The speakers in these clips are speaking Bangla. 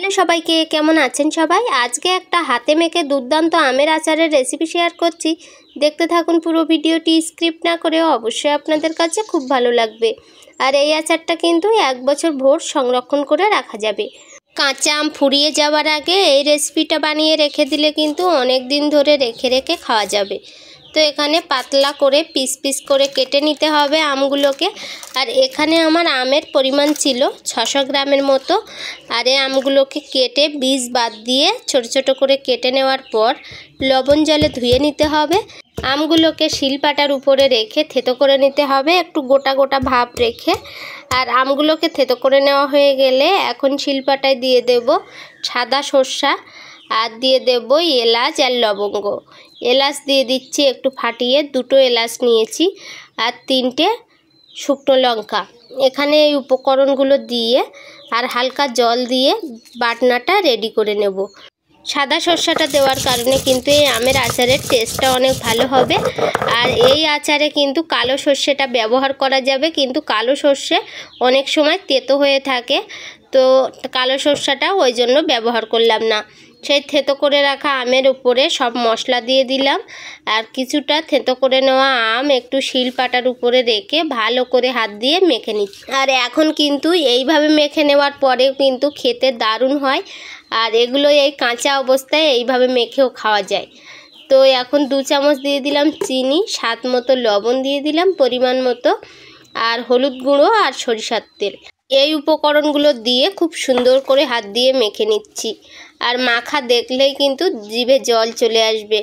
হ্যালো সবাইকে, কেমন আছেন সবাই? আজকে একটা হাতে মেখে দুর্দান্ত আমের আচারের রেসিপি শেয়ার করছি। দেখতে থাকুন পুরো ভিডিওটি, স্ক্রিপ্ট না করে। অবশ্যই আপনাদের কাছে খুব ভালো লাগবে। আর এই আচারটা কিন্তু 1 বছর ভোর সংরক্ষণ করে রাখা যাবে। কাঁচা আম ফুরিয়ে যাওয়ার আগে এই রেসিপিটা বানিয়ে রেখে দিলে কিন্তু অনেক দিন ধরে রেখে রেখে খাওয়া যাবে। তো এখানে পাতলা করে পিস পিস করে কেটে নিতে হবে আমগুলোকে। আর এখানে আমার আমের পরিমাণ ছিল 600 গ্রামের মতো। আর এই আমগুলোকে কেটে বীজ বাদ দিয়ে ছোট ছোট করে কেটে নেওয়ার পর লবণ জলে ধুয়ে নিতে হবে। আমগুলোকে শিলপাটার উপরে রেখে থেতো করে নিতে হবে, একটু গোটা গোটা ভাব রেখে। আর আমগুলোকে থেতো করে নেওয়া হয়ে গেলে এখন শিলপাটায় দিয়ে দেব সাদা সর্ষা, আর দিয়ে দেব এলাচ আর লবঙ্গ। এলাচ দিয়ে দিচ্ছি একটু ফাটিয়ে, 2টো এলাচ নিয়েছি, আর 3টে শুকনো লঙ্কা। এখানে এই উপকরণগুলো দিয়ে আর হালকা জল দিয়ে বাটনাটা রেডি করে নেব। সাদা সর্ষাটা দেওয়ার কারণে কিন্তু এই আমের আচারের টেস্টটা অনেক ভালো হবে। আর এই আচারে কিন্তু কালো সর্ষেটা ব্যবহার করা যাবে, কিন্তু কালো সর্ষে অনেক সময় তেতো হয়ে থাকে, তো কালো সর্ষাটা ওই জন্য ব্যবহার করলাম না। সেই থেতো করে রাখা আমের উপরে সব মশলা দিয়ে দিলাম, আর কিছুটা থেতো করে নেওয়া আম একটু শিলপাটার উপরে রেখে ভালো করে হাত দিয়ে মেখে নিচ্ছি। আর এখন কিন্তু এইভাবে মেখে নেওয়ার পরেও কিন্তু খেতে দারুণ হয়। আর এগুলো এই কাঁচা অবস্থায় এইভাবে মেখেও খাওয়া যায়। তো এখন 2 চামচ দিয়ে দিলাম চিনি, স্বাদ মতো লবণ দিয়ে দিলাম পরিমাণ মতো, আর হলুদ গুঁড়ো আর সরিষার তেল। এই উপকরণগুলো দিয়ে খুব সুন্দর করে হাত দিয়ে মেখে নিচ্ছি। আর মাখা দেখলেই কিন্তু জিভে জল চলে আসবে।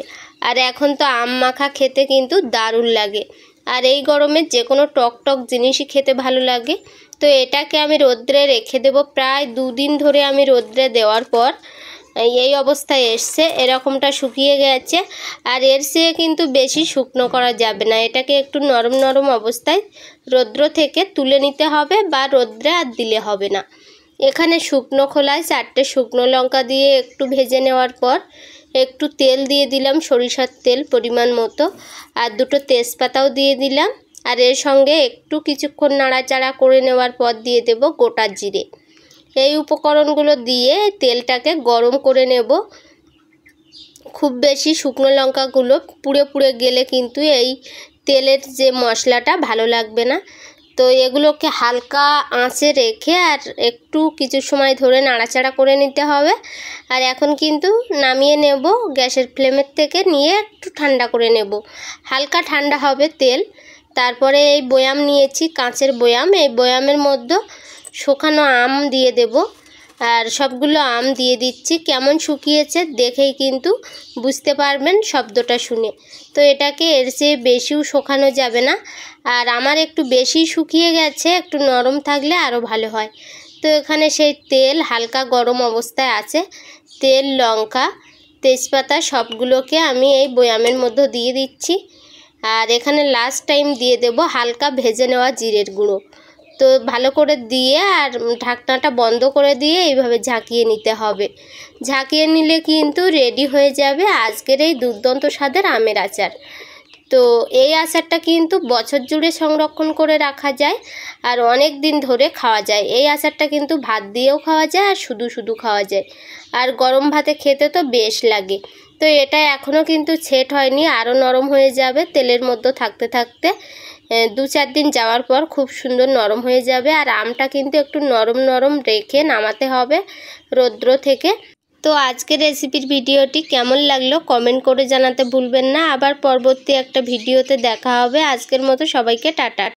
আর এখন তো আম মাখা খেতে কিন্তু দারুণ লাগে। আর এই গরমে যে কোনো টক টক জিনিসই খেতে ভালো লাগে। তো এটাকে আমি রোদ্রে রেখে দেব। প্রায় 2 দিন ধরে আমি রোদ্রে দেওয়ার পর এই অবস্থায় এসছে, এরকমটা শুকিয়ে গেছে। আর এর চেয়ে কিন্তু বেশি শুকনো করা যাবে না, এটাকে একটু নরম নরম অবস্থায় রৌদ্র থেকে তুলে নিতে হবে, বা রোদ্রে আর দিলে হবে না। এখানে শুকনো খোলায় 4টে শুকনো লঙ্কা দিয়ে একটু ভেজে নেওয়ার পর একটু তেল দিয়ে দিলাম, সরিষার তেল পরিমাণ মতো, আর 2টো তেজপাতাও দিয়ে দিলাম। আর এর সঙ্গে একটু কিছুক্ষণ নাড়াচাড়া করে নেওয়ার পর দিয়ে দেব গোটা জিরে। এই উপকরণগুলো দিয়ে তেলটাকে গরম করে নেব। খুব বেশি শুকনো লঙ্কাগুলো পুড়ে পুড়ে গেলে কিন্তু এই তেলের যে মশলাটা ভালো লাগবে না। তো এগুলোকে হালকা আঁচে রেখে আর একটু কিছু সময় ধরে নাড়াচাড়া করে নিতে হবে। আর এখন কিন্তু নামিয়ে নেব গ্যাসের ফ্লেমের থেকে, নিয়ে একটু ঠান্ডা করে নেব। হালকা ঠান্ডা হবে তেল। তারপরে এই বয়াম নিয়েছি, কাঁচের বয়াম, এই বয়ামের মধ্যে শুকানো আম দিয়ে দেব। আর সবগুলো আম দিয়ে দিচ্ছি। কেমন শুকিয়েছে দেখেই কিন্তু বুঝতে পারবেন শব্দটা শুনে। তো এটাকে এর চেয়ে বেশিও শুকানো যাবে না। আর আমার একটু বেশি শুকিয়ে গেছে, একটু নরম থাকলে আরও ভালো হয়। তো এখানে সেই তেল হালকা গরম অবস্থায় আছে। তেল, লঙ্কা, তেজপাতা সবগুলোকে আমি এই বয়ামের মধ্যে দিয়ে দিচ্ছি। আর এখানে লাস্ট টাইম দিয়ে দেব হালকা ভেজে নেওয়া জিরের গুঁড়ো। তো ভালো করে দিয়ে আর ঢাকনাটা বন্ধ করে দিয়ে এইভাবে ঝাঁকিয়ে নিতে হবে। ঝাঁকিয়ে নিলে কিন্তু রেডি হয়ে যাবে আজকের এই দুর্দান্ত স্বাদের আমের আচার। তো এই আচারটা কিন্তু বছর জুড়ে সংরক্ষণ করে রাখা যায়, আর অনেক দিন ধরে খাওয়া যায়। এই আচারটা কিন্তু ভাত দিয়েও খাওয়া যায়, আর শুধু শুধু খাওয়া যায়। আর গরম ভাতে খেতে তো বেশ লাগে। তো এটা এখনও কিন্তু সেট হয়নি, আরও নরম হয়ে যাবে তেলের মধ্যে থাকতে থাকতে। 2-4 দিন যাওয়ার পর খুব সুন্দর নরম হয়ে যাবে। আর আমটা কিন্তু একটু নরম নরম রেখে নামাতে হবে রৌদ্র থেকে। তো আজকের রেসিপির ভিডিওটি কেমন লাগলো কমেন্ট করে জানাতে ভুলবেন না। আবার পরবর্তী একটা ভিডিওতে দেখা হবে। আজকের মতো সবাইকে টাটা।